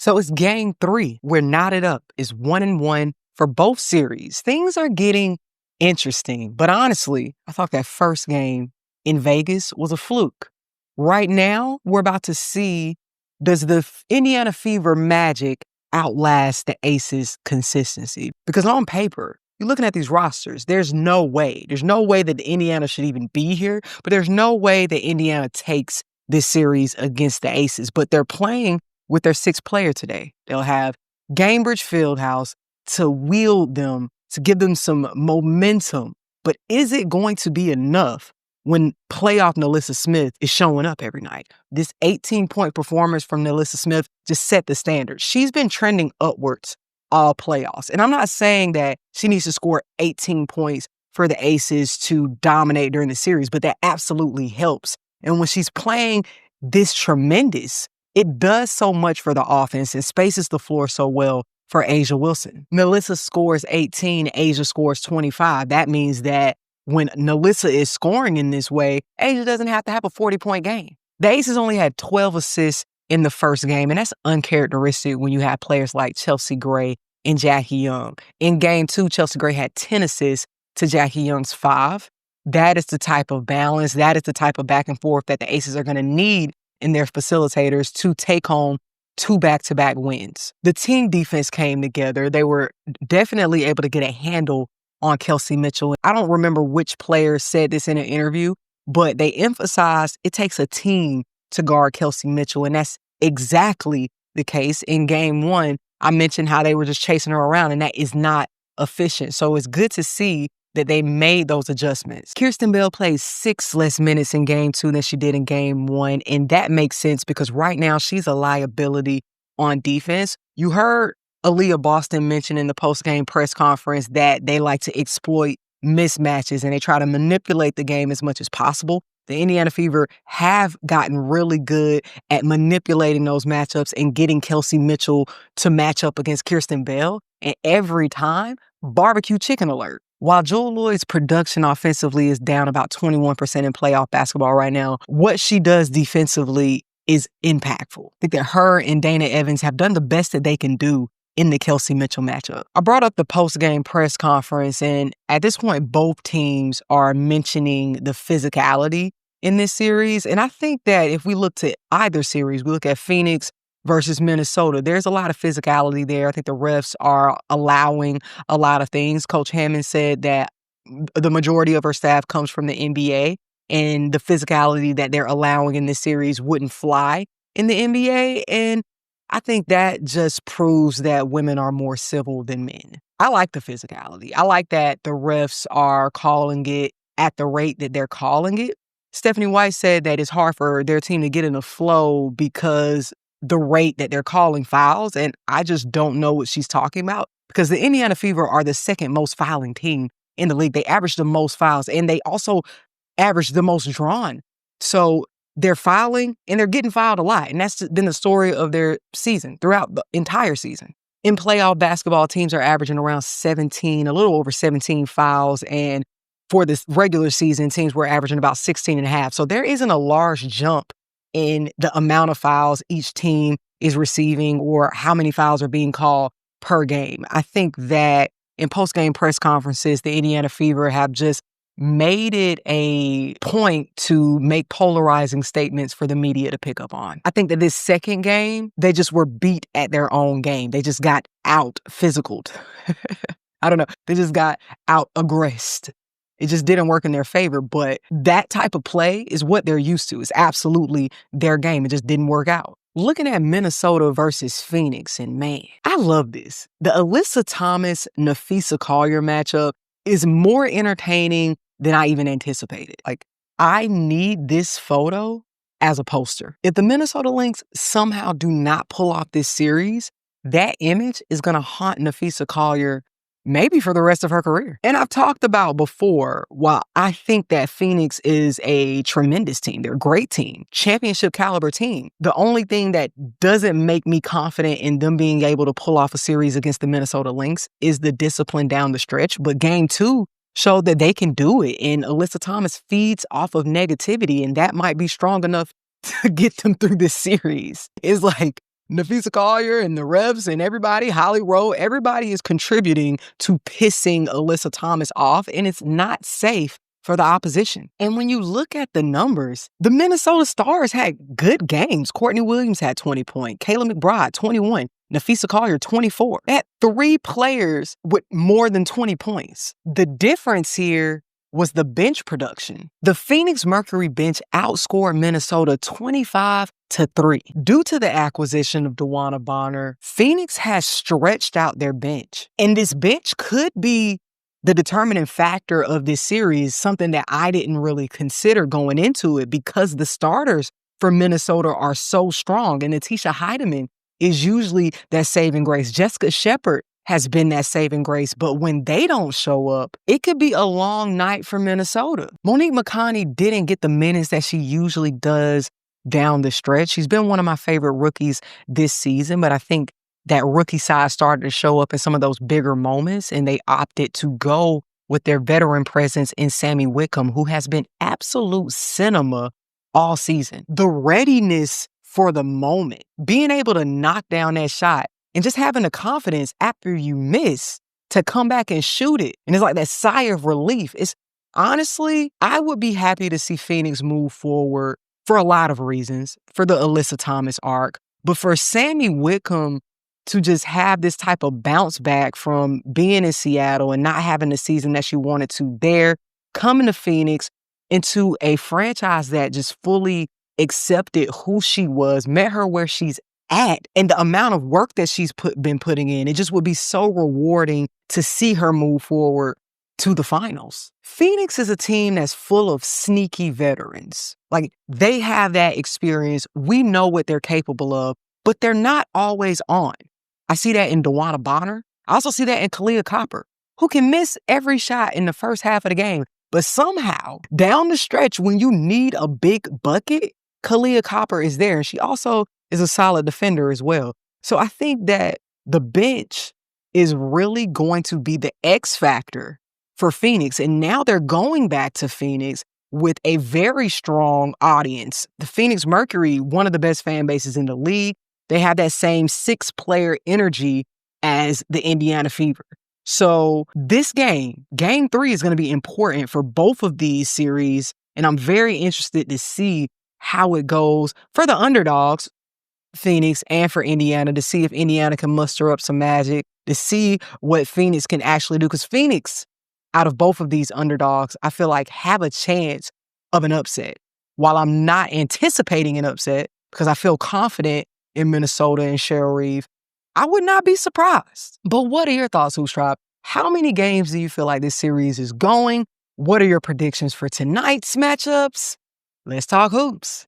So it's game 3. We're knotted up. It's 1-1 for both series. Things are getting interesting. But honestly, I thought that first game in Vegas was a fluke. Right now, we're about to see, does the Indiana Fever magic outlast the Aces consistency? Because on paper, you're looking at these rosters, there's no way that Indiana should even be here, but there's no way that Indiana takes this series against the Aces. But they're playing with their 6th player today. They'll have Gainbridge Fieldhouse to wield them, to give them some momentum. But is it going to be enough when playoff Alyssa Smith is showing up every night? This 18-point performance from Alyssa Smith just set the standard. She's been trending upwards all playoffs. And I'm not saying that she needs to score 18 points for the Aces to dominate during the series, but that absolutely helps. And when she's playing this tremendous, it does so much for the offense and spaces the floor so well for A'ja Wilson. Alyssa scores 18, A'ja scores 25. That means that when Alyssa is scoring in this way, A'ja doesn't have to have a 40-point game. The Aces only had 12 assists in the first game, and that's uncharacteristic when you have players like Chelsea Gray and Jackie Young. In game 2, Chelsea Gray had 10 assists to Jackie Young's 5. That is the type of balance, that is the type of back and forth that the Aces are going to need in their facilitators to take home 2 back-to-back wins. The team defense came together. They were definitely able to get a handle on Kelsey Mitchell. I don't remember which player said this in an interview, but they emphasized it takes a team to guard Kelsey Mitchell, and that's exactly the case. In game 1, I mentioned how they were just chasing her around, and that is not efficient. So it's good to see that they made those adjustments. Kirsten Bell played 6 less minutes in game 2 than she did in game 1, and that makes sense because right now she's a liability on defense. You heard Aaliyah Boston mention in the post-game press conference that they like to exploit mismatches and they try to manipulate the game as much as possible. The Indiana Fever have gotten really good at manipulating those matchups and getting Kelsey Mitchell to match up against Kirsten Bell. And every time, barbecue chicken alert. While Jewell Loyd's production offensively is down about 21% in playoff basketball right now, what she does defensively is impactful. I think that her and Dana Evans have done the best that they can do in the Kelsey Mitchell matchup. I brought up the post-game press conference, and at this point, both teams are mentioning the physicality in this series. And I think that if we look to either series, we look at Phoenix versus Minnesota, there's a lot of physicality there. I think the refs are allowing a lot of things. Coach Hammond said that the majority of her staff comes from the NBA, and the physicality that they're allowing in this series wouldn't fly in the NBA. And I think that just proves that women are more civil than men. I like the physicality. I like that the refs are calling it at the rate that they're calling it. Stephanie White said that it's hard for their team to get in a flow because the rate that they're calling fouls, and I just don't know what she's talking about because the Indiana Fever are the second most fouling team in the league. They average the most fouls, and they also average the most drawn. So they're fouling, and they're getting fouled a lot, and that's been the story of their season throughout the entire season. In playoff basketball, teams are averaging around 17, a little over 17 fouls, and for this regular season, teams were averaging about 16 and a half. So there isn't a large jump in the amount of fouls each team is receiving or how many fouls are being called per game. I think that in post-game press conferences, the Indiana Fever have just made it a point to make polarizing statements for the media to pick up on. I think that this second game, they just were beat at their own game. They just got out physicaled. I don't know. They just got out aggressed. It just didn't work in their favor, but that type of play is what they're used to. It's absolutely their game. It just didn't work out. Looking at Minnesota versus Phoenix, and man, I love this. The Alyssa Thomas, Napheesa Collier matchup is more entertaining than I even anticipated. Like, I need this photo as a poster. If the Minnesota Lynx somehow do not pull off this series, that image is going to haunt Napheesa Collier maybe for the rest of her career. And I've talked about before, while I think that Phoenix is a tremendous team, they're a great team, championship caliber team, the only thing that doesn't make me confident in them being able to pull off a series against the Minnesota Lynx is the discipline down the stretch. But game 2 showed that they can do it. And Alyssa Thomas feeds off of negativity, and that might be strong enough to get them through this series. It's like Napheesa Collier and the Revs and everybody, Holly Rowe, everybody is contributing to pissing Alyssa Thomas off, and it's not safe for the opposition. And when you look at the numbers, the Minnesota Stars had good games. Courtney Williams had 20 points, Kayla McBride, 21, Napheesa Collier, 24. They had 3 players with more than 20 points. The difference here was the bench production. The Phoenix Mercury bench outscored Minnesota 25-3. Due to the acquisition of DeWanna, Phoenix has stretched out their bench. And this bench could be the determining factor of this series, something that I didn't really consider going into it because the starters for Minnesota are so strong. And Atisha Heidemann is usually that saving grace. Jessica Shepard has been that saving grace, but when they don't show up, it could be a long night for Minnesota. Monique McConney didn't get the minutes that she usually does down the stretch. She's been one of my favorite rookies this season, but I think that rookie side started to show up in some of those bigger moments, and they opted to go with their veteran presence in Sammy Whitcomb, who has been absolute cinema all season. The readiness for the moment, being able to knock down that shot, and just having the confidence after you miss to come back and shoot it. And it's like that sigh of relief. It's honestly, I would be happy to see Phoenix move forward for a lot of reasons, for the Alyssa Thomas arc, but for Sammy Whitcomb to just have this type of bounce back from being in Seattle and not having the season that she wanted to there, coming to Phoenix into a franchise that just fully accepted who she was, met her where she's at, and the amount of work that she's been putting in. It just would be so rewarding to see her move forward to the finals. Phoenix is a team that's full of sneaky veterans. Like, they have that experience. We know what they're capable of, but they're not always on. I see that in DeWanna. I also see that in Kahleah Copper, who can miss every shot in the first half of the game. But somehow, down the stretch, when you need a big bucket, Kahleah Copper is there. And she also is a solid defender as well. So I think that the bench is really going to be the X factor for Phoenix. And now they're going back to Phoenix with a very strong audience. The Phoenix Mercury, one of the best fan bases in the league. They have that same 6-player energy as the Indiana Fever. So this game 3 is going to be important for both of these series. And I'm very interested to see how it goes for the underdogs, Phoenix, and for Indiana, to see if Indiana can muster up some magic, to see what Phoenix can actually do. Because Phoenix, out of both of these underdogs, I feel like have a chance of an upset. While I'm not anticipating an upset, because I feel confident in Minnesota and Cheryl Reeve, I would not be surprised. But what are your thoughts, Hoops Tribe? How many games do you feel like this series is going? What are your predictions for tonight's matchups? Let's talk hoops.